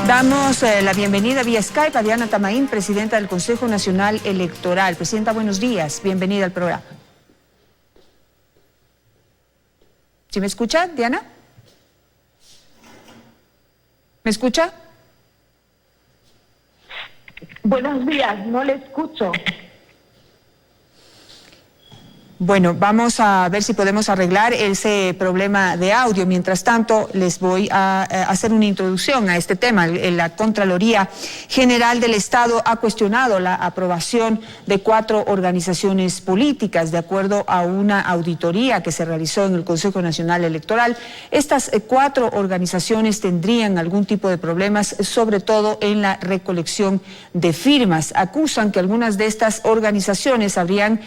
Damos la bienvenida vía Skype a Diana Tamaín, presidenta del Consejo Nacional Electoral. Presidenta, buenos días. Bienvenida al programa. ¿Sí me escucha, Diana? ¿Me escucha? Buenos días, no le escucho. Bueno, vamos a ver si podemos arreglar ese problema de audio. Mientras tanto, les voy a hacer una introducción a este tema. La Contraloría General del Estado ha cuestionado la aprobación de 4 organizaciones políticas. De acuerdo a una auditoría que se realizó en el Consejo Nacional Electoral, estas 4 organizaciones tendrían algún tipo de problemas, sobre todo en la recolección de firmas. Acusan que algunas de estas organizaciones habrían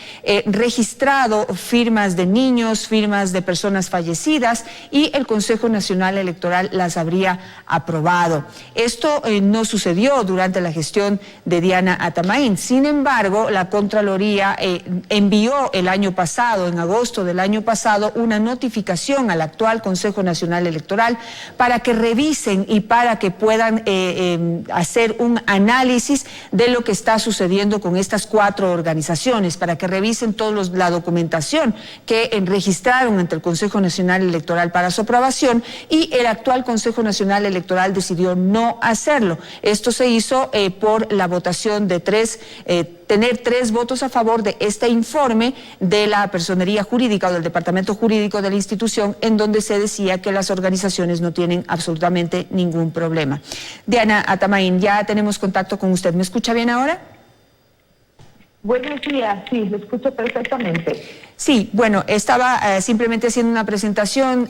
registrado firmas de niños, firmas de personas fallecidas, y el Consejo Nacional Electoral las habría aprobado. Esto no sucedió durante la gestión de Diana Tamaín. Sin embargo, la Contraloría envió el año pasado, en agosto del año pasado, una notificación al actual Consejo Nacional Electoral para que revisen y para que puedan hacer un análisis de lo que está sucediendo con estas 4 organizaciones, para que revisen toda la documentación que registraron ante el Consejo Nacional Electoral para su aprobación, y el actual Consejo Nacional Electoral decidió no hacerlo. Esto se hizo por la votación de tener 3 votos a favor de este informe de la personería jurídica o del departamento jurídico de la institución, en donde se decía que las organizaciones no tienen absolutamente ningún problema. Diana Tamaín, ya tenemos contacto con usted. ¿Me escucha bien ahora? Buenos días, sí, lo escucho perfectamente. Sí, bueno, estaba simplemente haciendo una presentación,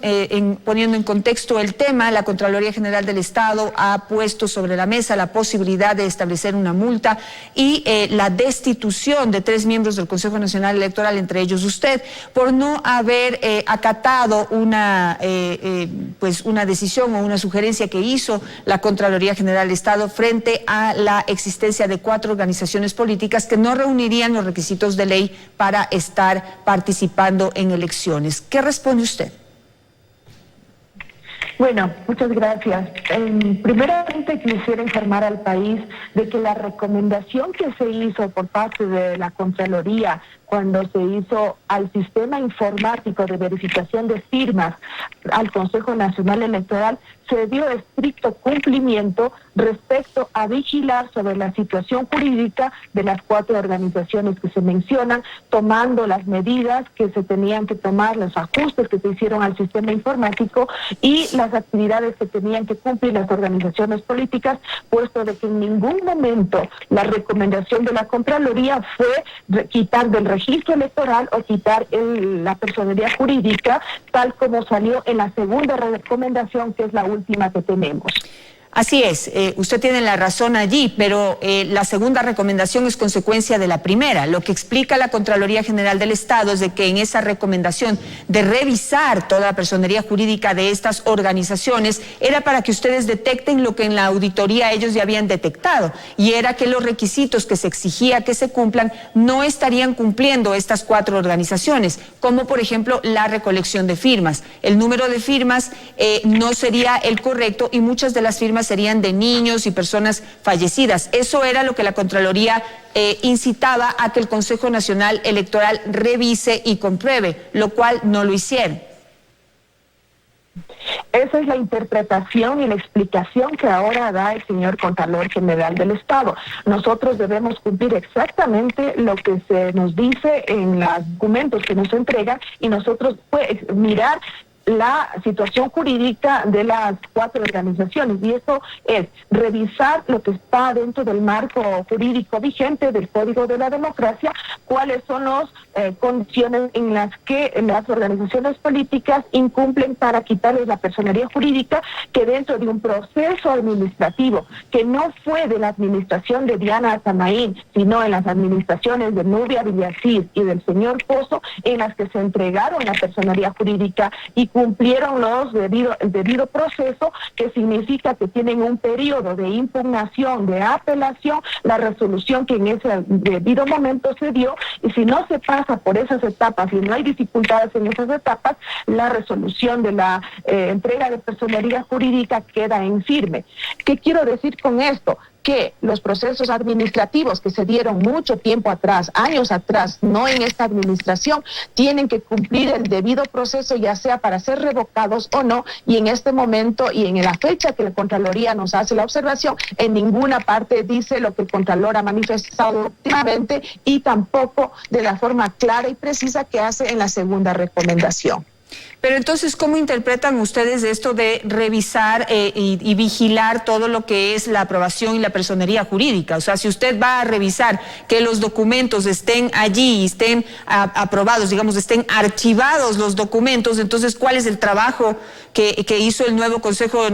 poniendo en contexto el tema. La Contraloría General del Estado ha puesto sobre la mesa la posibilidad de establecer una multa y la destitución de 3 miembros del Consejo Nacional Electoral, entre ellos usted, por no haber acatado una decisión o una sugerencia que hizo la Contraloría General del Estado frente a la existencia de 4 organizaciones políticas que no reunirían los requisitos de ley para estar participando en elecciones. ¿Qué responde usted? Bueno, muchas gracias. Primeramente quisiera informar al país de que la recomendación que se hizo por parte de la Contraloría cuando se hizo al sistema informático de verificación de firmas al Consejo Nacional Electoral se dio estricto cumplimiento respecto a vigilar sobre la situación jurídica de las 4 organizaciones que se mencionan, tomando las medidas que se tenían que tomar, los ajustes que se hicieron al sistema informático y las actividades que tenían que cumplir las organizaciones políticas, puesto de que en ningún momento la recomendación de la Contraloría fue quitar del registro electoral o quitar la personería jurídica, tal como salió en la segunda recomendación, que es la última que tenemos. Así es, usted tiene la razón allí, pero la segunda recomendación es consecuencia de la primera. Lo que explica la Contraloría General del Estado es de que en esa recomendación de revisar toda la personería jurídica de estas organizaciones era para que ustedes detecten lo que en la auditoría ellos ya habían detectado, y era que los requisitos que se exigía que se cumplan no estarían cumpliendo estas 4 organizaciones, como por ejemplo la recolección de firmas. El número de firmas no sería el correcto y muchas de las firmas serían de niños y personas fallecidas. Eso era lo que la Contraloría incitaba a que el Consejo Nacional Electoral revise y compruebe, lo cual no lo hicieron. Esa es la interpretación y la explicación que ahora da el señor Contralor General del Estado. Nosotros debemos cumplir exactamente lo que se nos dice en los documentos que nos entregan, y nosotros mirar la situación jurídica de las 4 organizaciones, y eso es revisar lo que está dentro del marco jurídico vigente del Código de la Democracia, cuáles son las condiciones en las que las organizaciones políticas incumplen para quitarles la personería jurídica, que dentro de un proceso administrativo que no fue de la administración de Diana Tamaín, sino en las administraciones de Nubia Villacís y del señor Pozo, en las que se entregaron la personería jurídica y cumplieron el debido proceso, que significa que tienen un periodo de impugnación, de apelación, la resolución que en ese debido momento se dio, y si no se pasa por esas etapas y no hay dificultades en esas etapas, la resolución de la entrega de personería jurídica queda en firme. ¿Qué quiero decir con esto? Que los procesos administrativos que se dieron mucho tiempo atrás, años atrás, no en esta administración, tienen que cumplir el debido proceso, ya sea para ser revocados o no, y en este momento y en la fecha que la Contraloría nos hace la observación, en ninguna parte dice lo que el Contralor ha manifestado últimamente, y tampoco de la forma clara y precisa que hace en la segunda recomendación. Pero entonces, ¿cómo interpretan ustedes esto de revisar y vigilar todo lo que es la aprobación y la personería jurídica? O sea, si usted va a revisar que los documentos estén allí y estén aprobados, digamos, estén archivados los documentos, entonces, ¿cuál es el trabajo que hizo el nuevo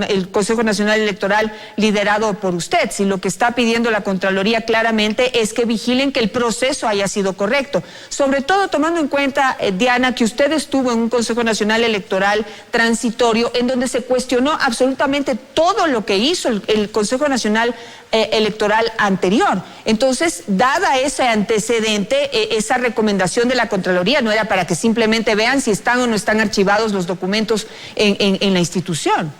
el Consejo Nacional Electoral liderado por usted? Si lo que está pidiendo la Contraloría claramente es que vigilen que el proceso haya sido correcto. Sobre todo tomando en cuenta, Diana, que usted estuvo en un Consejo Nacional Electoral transitorio en donde se cuestionó absolutamente todo lo que hizo el Consejo Nacional Electoral anterior. Entonces, dada ese antecedente, esa recomendación de la Contraloría no era para que simplemente vean si están o no están archivados los documentos en la institución.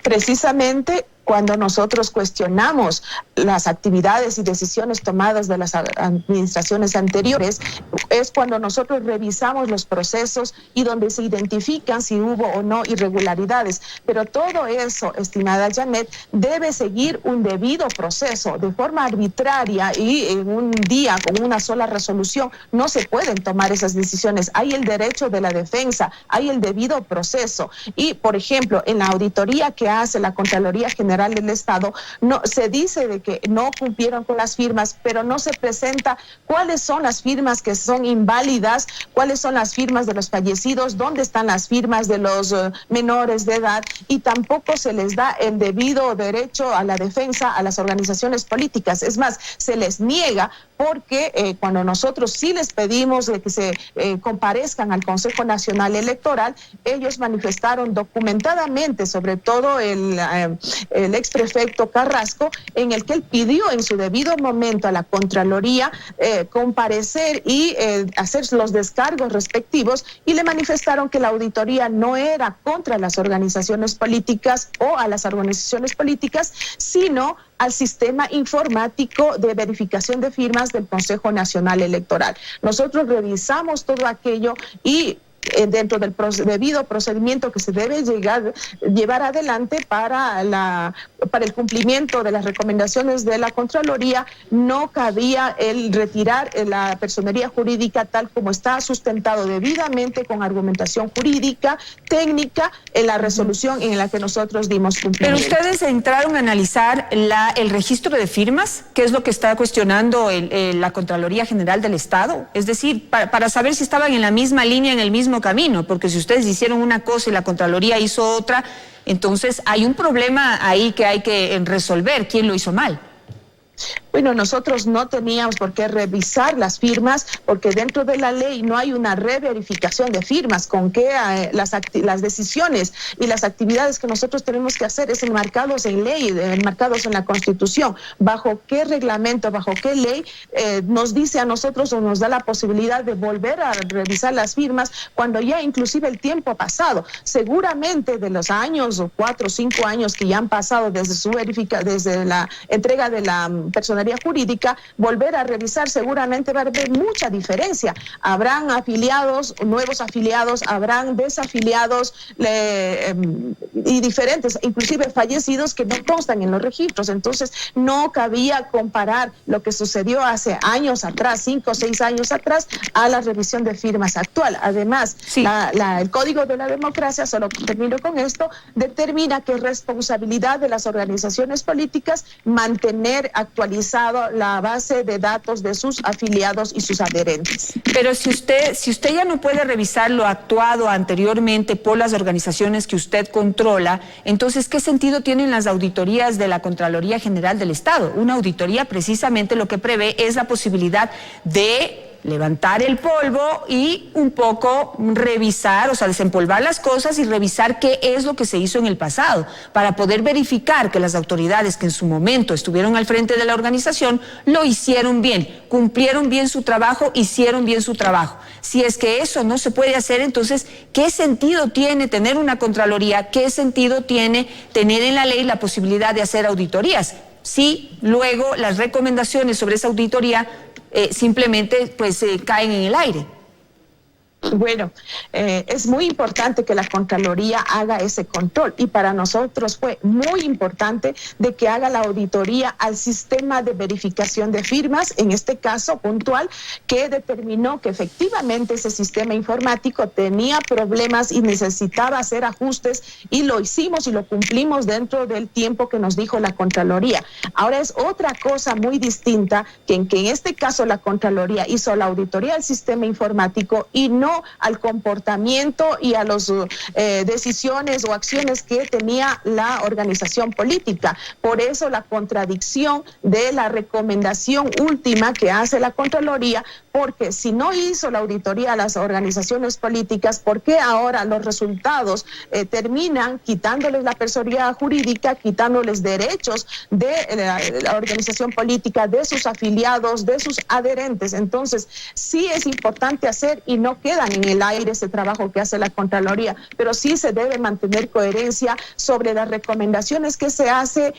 Precisamente cuando nosotros cuestionamos las actividades y decisiones tomadas de las administraciones anteriores, es cuando nosotros revisamos los procesos y donde se identifican si hubo o no irregularidades. Pero todo eso, estimada Janet, debe seguir un debido proceso. De forma arbitraria y en un día con una sola resolución no se pueden tomar esas decisiones. Hay el derecho de la defensa, hay el debido proceso. Y, por ejemplo, en la auditoría que hace la Contraloría General del Estado, no se dice de que no cumplieron con las firmas, pero no se presenta cuáles son las firmas que son inválidas, cuáles son las firmas de los fallecidos, dónde están las firmas de los menores de edad, y tampoco se les da el debido derecho a la defensa a las organizaciones políticas. Es más, se les niega porque cuando nosotros sí les pedimos de que se comparezcan al Consejo Nacional Electoral, ellos manifestaron documentadamente, sobre todo el exprefecto Carrasco, en el que él pidió en su debido momento a la Contraloría comparecer y hacer los descargos respectivos, y le manifestaron que la auditoría no era contra las organizaciones políticas o a las organizaciones políticas, sino al sistema informático de verificación de firmas del Consejo Nacional Electoral. Nosotros revisamos todo aquello y dentro del debido procedimiento que se debe llevar adelante para el cumplimiento de las recomendaciones de la Contraloría, no cabía el retirar la personería jurídica tal como está sustentado debidamente con argumentación jurídica, técnica, en la resolución en la que nosotros dimos cumplimiento. Pero ustedes entraron a analizar el registro de firmas, que es lo que está cuestionando la Contraloría General del Estado, es decir, para saber si estaban en la misma línea, en el mismo camino, porque si ustedes hicieron una cosa y la Contraloría hizo otra, entonces hay un problema ahí que hay que resolver. ¿Quién lo hizo mal? Bueno, nosotros no teníamos por qué revisar las firmas porque dentro de la ley no hay una reverificación de firmas, con que las decisiones y las actividades que nosotros tenemos que hacer es enmarcados en ley, enmarcados en la Constitución. ¿Bajo qué reglamento, bajo qué ley nos dice a nosotros o nos da la posibilidad de volver a revisar las firmas cuando ya inclusive el tiempo ha pasado? Seguramente de los años, o 4 o 5 años que ya han pasado desde la entrega de la personería jurídica, volver a revisar seguramente va a haber mucha diferencia. Habrán afiliados, nuevos afiliados, habrán desafiliados y diferentes, inclusive fallecidos que no constan en los registros. Entonces no cabía comparar lo que sucedió hace años atrás, 5 o 6 años atrás, a la revisión de firmas actual. Además, sí, el Código de la Democracia, solo termino con esto, determina que es responsabilidad de las organizaciones políticas mantener actualizada la base de datos de sus afiliados y sus adherentes. Pero si usted ya no puede revisar lo actuado anteriormente por las organizaciones que usted controla, entonces, ¿qué sentido tienen las auditorías de la Contraloría General del Estado? Una auditoría precisamente lo que prevé es la posibilidad de levantar el polvo y un poco revisar, o sea, desempolvar las cosas y revisar qué es lo que se hizo en el pasado, para poder verificar que las autoridades que en su momento estuvieron al frente de la organización lo hicieron bien, cumplieron bien su trabajo, hicieron bien su trabajo. Si es que eso no se puede hacer, entonces, ¿qué sentido tiene tener una Contraloría? ¿Qué sentido tiene tener en la ley la posibilidad de hacer auditorías? Si luego las recomendaciones sobre esa auditoría simplemente pues caen en el aire. Bueno, es muy importante que la Contraloría haga ese control y para nosotros fue muy importante de que haga la auditoría al sistema de verificación de firmas, en este caso puntual, que determinó que efectivamente ese sistema informático tenía problemas y necesitaba hacer ajustes y lo hicimos y lo cumplimos dentro del tiempo que nos dijo la Contraloría. Ahora es otra cosa muy distinta que en este caso la Contraloría hizo la auditoría al sistema informático y no al comportamiento y a las decisiones o acciones que tenía la organización política. Por eso la contradicción de la recomendación última que hace la Contraloría, porque si no hizo la auditoría a las organizaciones políticas, ¿por qué ahora los resultados terminan quitándoles la personalidad jurídica, quitándoles derechos de la organización política, de sus afiliados, de sus adherentes? Entonces, sí es importante hacer y no quedan en el aire ese trabajo que hace la Contraloría, pero sí se debe mantener coherencia sobre las recomendaciones que se hace,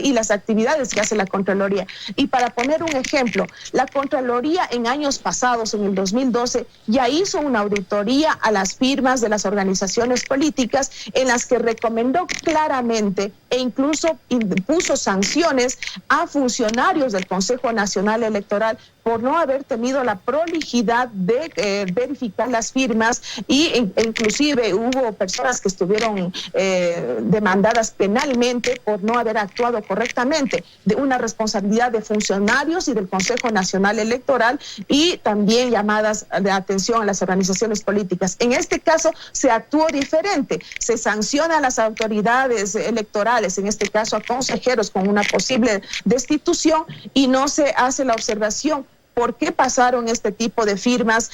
y las actividades que hace la Contraloría. Y para poner un ejemplo, la Contraloría en años pasados, en el 2012, ya hizo una auditoría a las firmas de las organizaciones políticas en las que recomendó claramente e incluso impuso sanciones a funcionarios del Consejo Nacional Electoral por no haber tenido la prolijidad de verificar las firmas y inclusive hubo personas que estuvieron demandadas penalmente por no haber actuado correctamente, de una responsabilidad de funcionarios y del Consejo Nacional Electoral y también llamadas de atención a las organizaciones políticas. En este caso se actuó diferente, se sanciona a las autoridades electorales, en este caso a consejeros con una posible destitución y no se hace la observación. ¿Por qué pasaron este tipo de firmas?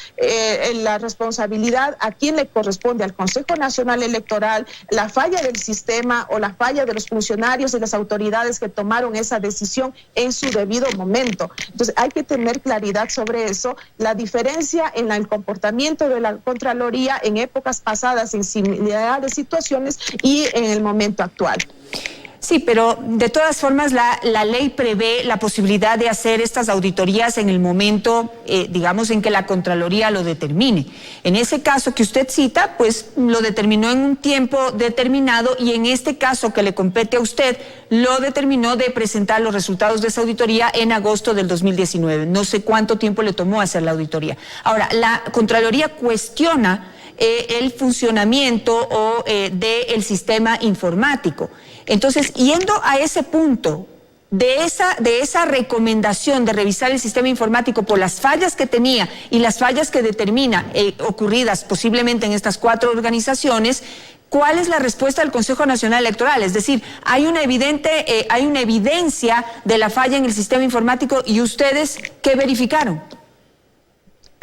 La responsabilidad, ¿a quién le corresponde? ¿Al Consejo Nacional Electoral? ¿La falla del sistema o la falla de los funcionarios y las autoridades que tomaron esa decisión en su debido momento? Entonces hay que tener claridad sobre eso. La diferencia en el comportamiento de la Contraloría en épocas pasadas, en similares de situaciones y en el momento actual. Sí, pero de todas formas la ley prevé la posibilidad de hacer estas auditorías en el momento, digamos, en que la Contraloría lo determine. En ese caso que usted cita, pues lo determinó en un tiempo determinado y en este caso que le compete a usted, lo determinó de presentar los resultados de esa auditoría en agosto del 2019. No sé cuánto tiempo le tomó hacer la auditoría. Ahora, la Contraloría cuestiona el funcionamiento del sistema informático. Entonces, yendo a ese punto de esa recomendación de revisar el sistema informático por las fallas que tenía y las fallas que determina ocurridas posiblemente en estas 4 organizaciones, ¿cuál es la respuesta del Consejo Nacional Electoral? Es decir, hay una evidencia de la falla en el sistema informático y ustedes, ¿qué verificaron?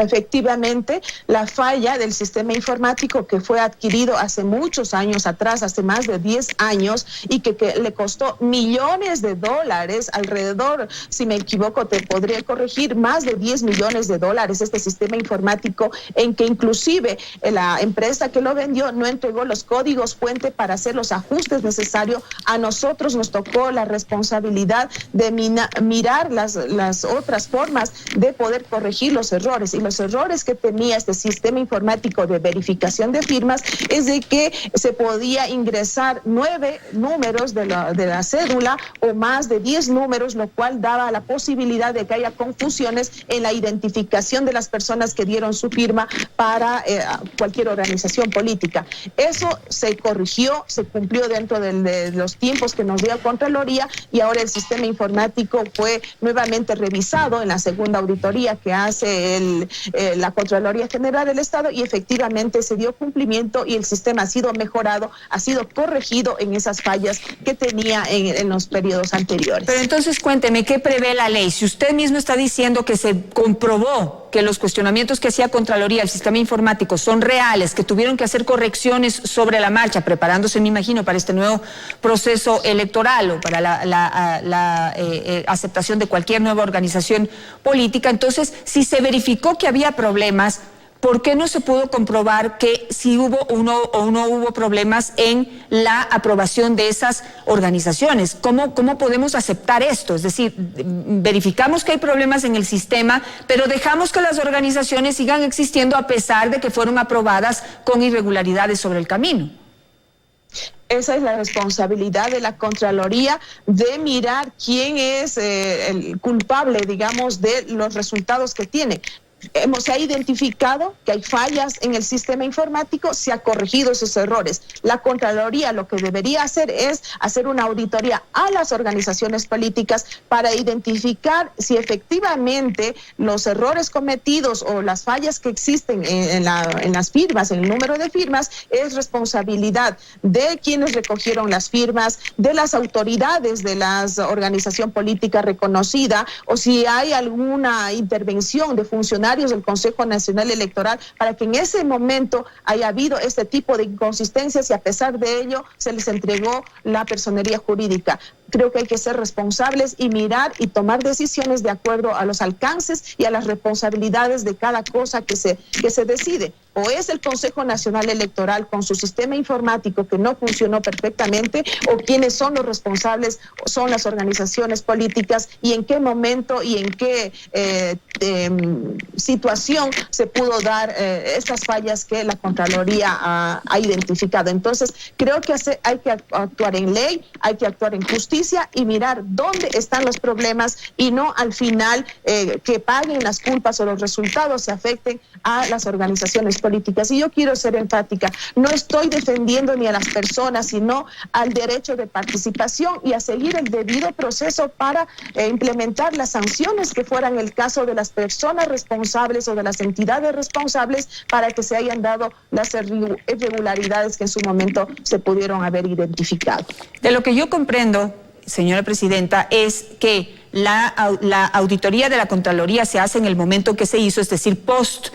Efectivamente, la falla del sistema informático que fue adquirido hace muchos años atrás, hace más de 10 años, y que le costó millones de dólares, alrededor, si me equivoco, te podría corregir, más de 10 millones de dólares este sistema informático, en que inclusive la empresa que lo vendió no entregó los códigos fuente para hacer los ajustes necesarios. A nosotros nos tocó la responsabilidad de mirar las otras formas de poder corregir los errores, y los errores que tenía este sistema informático de verificación de firmas es de que se podía ingresar 9 números de la cédula o más de 10 números, lo cual daba la posibilidad de que haya confusiones en la identificación de las personas que dieron su firma para cualquier organización política. Eso se corrigió, se cumplió dentro de los tiempos que nos dio Contraloría y ahora el sistema informático fue nuevamente revisado en la segunda auditoría que hace la Contraloría General del Estado, y efectivamente se dio cumplimiento y el sistema ha sido mejorado, ha sido corregido en esas fallas que tenía en los periodos anteriores. Pero entonces cuénteme, ¿qué prevé la ley? Si usted mismo está diciendo que se comprobó que los cuestionamientos que hacía Contraloría, el sistema informático, son reales, que tuvieron que hacer correcciones sobre la marcha, preparándose, me imagino, para este nuevo proceso electoral o para la aceptación de cualquier nueva organización política, entonces, si se verificó que había problemas, ¿por qué no se pudo comprobar que si hubo o no hubo problemas en la aprobación de esas organizaciones? ¿Cómo podemos aceptar esto? Es decir, verificamos que hay problemas en el sistema, pero dejamos que las organizaciones sigan existiendo a pesar de que fueron aprobadas con irregularidades sobre el camino. Esa es la responsabilidad de la Contraloría, de mirar quién es el culpable, digamos, de los resultados que tiene. Se ha identificado que hay fallas en el sistema informático, se ha corregido esos errores. La Contraloría lo que debería hacer es hacer una auditoría a las organizaciones políticas para identificar si efectivamente los errores cometidos o las fallas que existen en las firmas, en el número de firmas, es responsabilidad de quienes recogieron las firmas, de las autoridades de la organización política reconocida, o si hay alguna intervención de funcionarios del Consejo Nacional Electoral para que en ese momento haya habido este tipo de inconsistencias y a pesar de ello se les entregó la personería jurídica. Creo que hay que ser responsables y mirar y tomar decisiones de acuerdo a los alcances y a las responsabilidades de cada cosa que se decide. O es el Consejo Nacional Electoral con su sistema informático que no funcionó perfectamente, o quienes son los responsables son las organizaciones políticas, y en qué momento y en qué situación se pudo dar estas fallas que la Contraloría ha identificado. Entonces, creo que hay que actuar en ley, hay que actuar en justicia y mirar dónde están los problemas y no al final que paguen las culpas o los resultados se afecten a las organizaciones políticas. Y yo quiero ser enfática, no estoy defendiendo ni a las personas, sino al derecho de participación y a seguir el debido proceso para implementar las sanciones que fueran el caso de las personas responsables o de las entidades responsables para que se hayan dado las irregularidades que en su momento se pudieron haber identificado. De lo que yo comprendo, señora presidenta, es que la auditoría de la Contraloría se hace en el momento que se hizo, es decir, post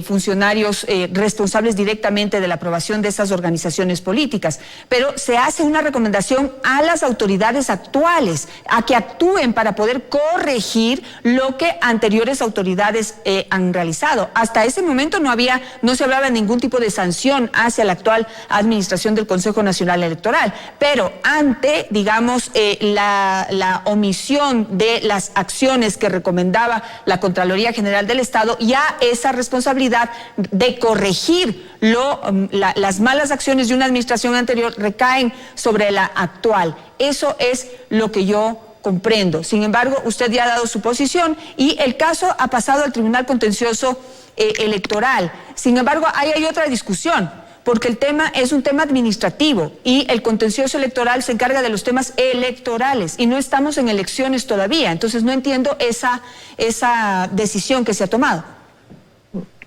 funcionarios responsables directamente de la aprobación de esas organizaciones políticas, pero se hace una recomendación a las autoridades actuales a que actúen para poder corregir lo que anteriores autoridades han realizado. Hasta ese momento no se hablaba de ningún tipo de sanción hacia la actual administración del Consejo Nacional Electoral, pero ante, digamos, la omisión de las acciones que recomendaba la Contraloría General del Estado, ya esa responsabilidad de corregir las malas acciones de una administración anterior recaen sobre la actual. Eso es lo que yo comprendo. Sin embargo, usted ya ha dado su posición y el caso ha pasado al Tribunal Contencioso Electoral. Sin embargo, ahí hay otra discusión, porque el tema es un tema administrativo y el contencioso electoral se encarga de los temas electorales y no estamos en elecciones todavía. Entonces no entiendo esa decisión que se ha tomado.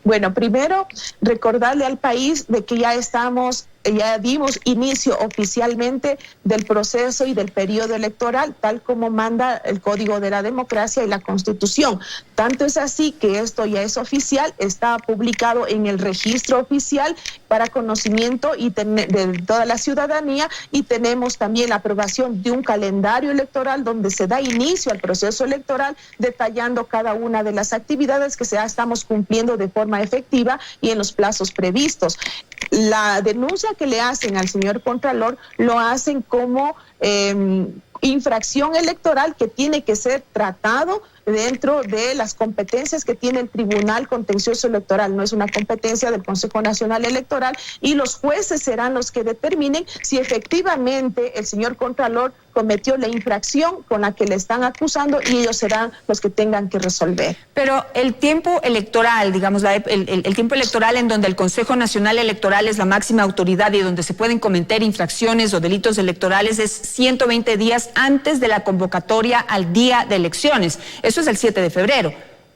Bueno, primero recordarle al país de que ya dimos inicio oficialmente del proceso y del periodo electoral, tal como manda el Código de la Democracia y la Constitución. Tanto es así que esto ya es oficial, está publicado en el registro oficial para conocimiento de toda la ciudadanía, y tenemos también la aprobación de un calendario electoral donde se da inicio al proceso electoral, detallando cada una de las actividades que ya estamos cumpliendo de forma efectiva y en los plazos previstos. La denuncia que le hacen al señor Contralor lo hacen como infracción electoral que tiene que ser tratado dentro de las competencias que tiene el Tribunal Contencioso Electoral. No es una competencia del Consejo Nacional Electoral y los jueces serán los que determinen si efectivamente el señor Contralor cometió la infracción con la que le están acusando y ellos serán los que tengan que resolver. Pero el tiempo electoral, digamos, el tiempo electoral en donde el Consejo Nacional Electoral es la máxima autoridad y donde se pueden cometer infracciones o delitos electorales es 120 días antes de la convocatoria al día de elecciones. Eso es el 7 de febrero.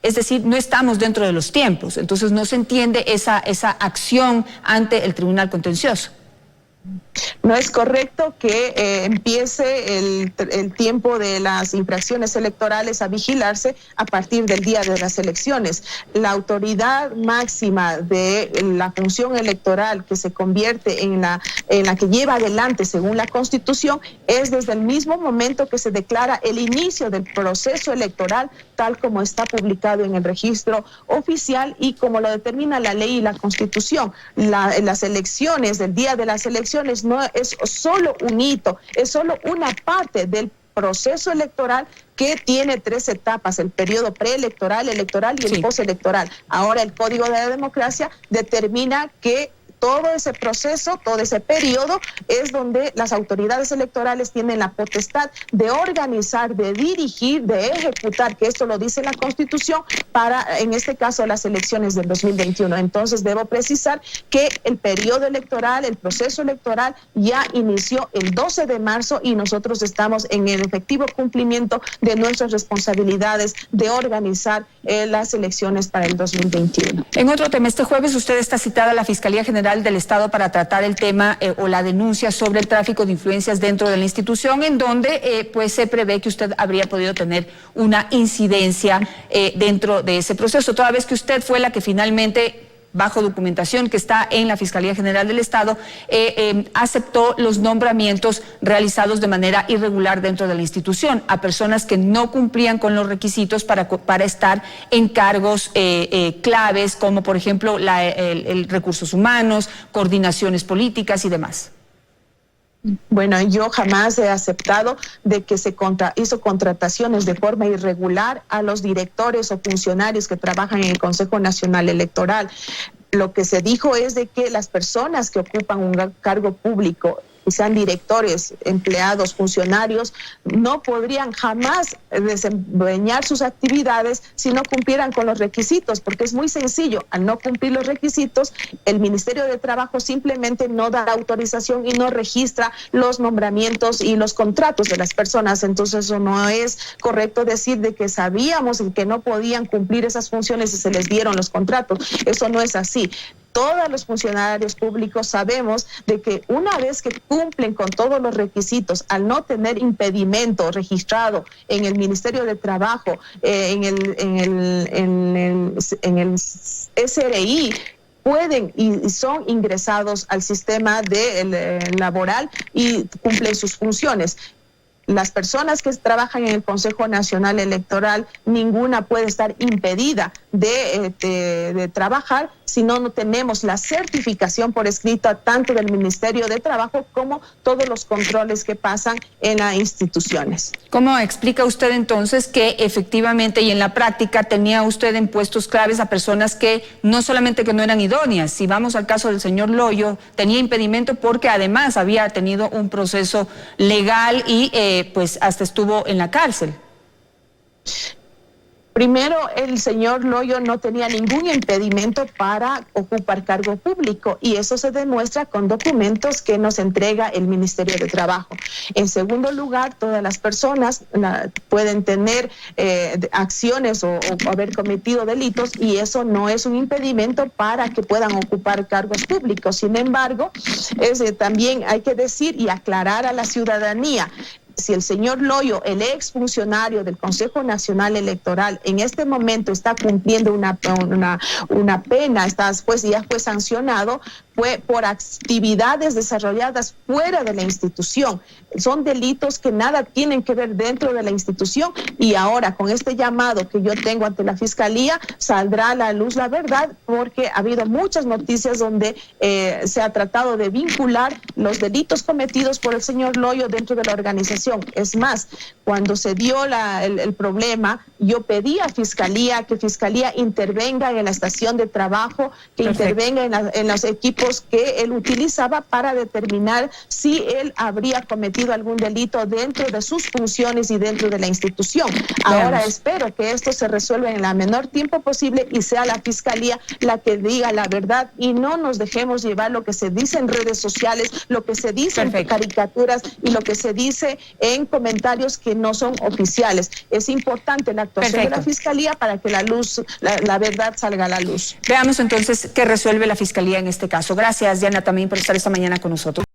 Es decir, no estamos dentro de los tiempos, entonces no se entiende esa acción ante el Tribunal Contencioso. No es correcto que empiece el tiempo de las infracciones electorales a vigilarse a partir del día de las elecciones. La autoridad máxima de la función electoral que se convierte en la que lleva adelante según la Constitución es desde el mismo momento que se declara el inicio del proceso electoral tal como está publicado en el registro oficial y como lo determina la ley y la Constitución. Las elecciones, del día de las elecciones, no es solo un hito, es solo una parte del proceso electoral que tiene 3 etapas: el periodo preelectoral, electoral y el postelectoral. Ahora el Código de la Democracia determina que todo ese proceso, todo ese periodo es donde las autoridades electorales tienen la potestad de organizar, de dirigir, de ejecutar, que esto lo dice la Constitución, para, en este caso, las elecciones del 2021. Entonces, debo precisar que el periodo electoral, el proceso electoral ya inició el 12 de marzo y nosotros estamos en el efectivo cumplimiento de nuestras responsabilidades de organizar las elecciones para el 2021. En otro tema, este jueves usted está citada a la Fiscalía General del Estado para tratar el tema o la denuncia sobre el tráfico de influencias dentro de la institución, en donde pues se prevé que usted habría podido tener una incidencia dentro de ese proceso, toda vez que usted fue la que finalmente, bajo documentación que está en la Fiscalía General del Estado, aceptó los nombramientos realizados de manera irregular dentro de la institución a personas que no cumplían con los requisitos para estar en cargos claves, como por ejemplo el recursos humanos, coordinaciones políticas y demás. Bueno, yo jamás he aceptado de que se hizo contrataciones de forma irregular a los directores o funcionarios que trabajan en el Consejo Nacional Electoral. Lo que se dijo es de que las personas que ocupan un cargo público, que sean directores, empleados, funcionarios, no podrían jamás desempeñar sus actividades si no cumplieran con los requisitos, porque es muy sencillo. Al no cumplir los requisitos, el Ministerio de Trabajo simplemente no da autorización y no registra los nombramientos y los contratos de las personas. Entonces, eso no es correcto decir de que sabíamos que no podían cumplir esas funciones y se les dieron los contratos. Eso no es así. Todos los funcionarios públicos sabemos de que una vez que cumplen con todos los requisitos, al no tener impedimento registrado en el Ministerio de Trabajo, en el SRI, pueden y son ingresados al sistema laboral y cumplen sus funciones. Las personas que trabajan en el Consejo Nacional Electoral, ninguna puede estar impedida de trabajar si no tenemos la certificación por escrito tanto del Ministerio de Trabajo como todos los controles que pasan en las instituciones. ¿Cómo explica usted entonces que efectivamente y en la práctica tenía usted en puestos claves a personas que no solamente que no eran idóneas? Si vamos al caso del señor Loyo, tenía impedimento porque además había tenido un proceso legal y pues hasta estuvo en la cárcel. Primero, el señor Loyo no tenía ningún impedimento para ocupar cargo público y eso se demuestra con documentos que nos entrega el Ministerio de Trabajo. En segundo lugar, todas las personas pueden tener acciones o haber cometido delitos y eso no es un impedimento para que puedan ocupar cargos públicos. Sin embargo, también hay que decir y aclarar a la ciudadanía. Si el señor Loyo, el exfuncionario del Consejo Nacional Electoral, en este momento está cumpliendo una pena, ya fue sancionado, fue por actividades desarrolladas fuera de la institución. Son delitos que nada tienen que ver dentro de la institución y ahora con este llamado que yo tengo ante la Fiscalía saldrá a la luz la verdad, porque ha habido muchas noticias donde se ha tratado de vincular los delitos cometidos por el señor Loyo dentro de la organización. Es más, cuando se dio el problema, yo pedí a Fiscalía que Fiscalía intervenga en la estación de trabajo, que intervenga en los equipos equipos que él utilizaba para determinar si él habría cometido algún delito dentro de sus funciones y dentro de la institución. Ahora espero que esto se resuelva en el menor tiempo posible y sea la Fiscalía la que diga la verdad y no nos dejemos llevar lo que se dice en redes sociales, lo que se dice en caricaturas y lo que se dice en comentarios que no son oficiales. Es importante la actuación de la Fiscalía para que la verdad salga a la luz. Veamos entonces qué resuelve la Fiscalía en este caso. Gracias, Diana, también por estar esta mañana con nosotros.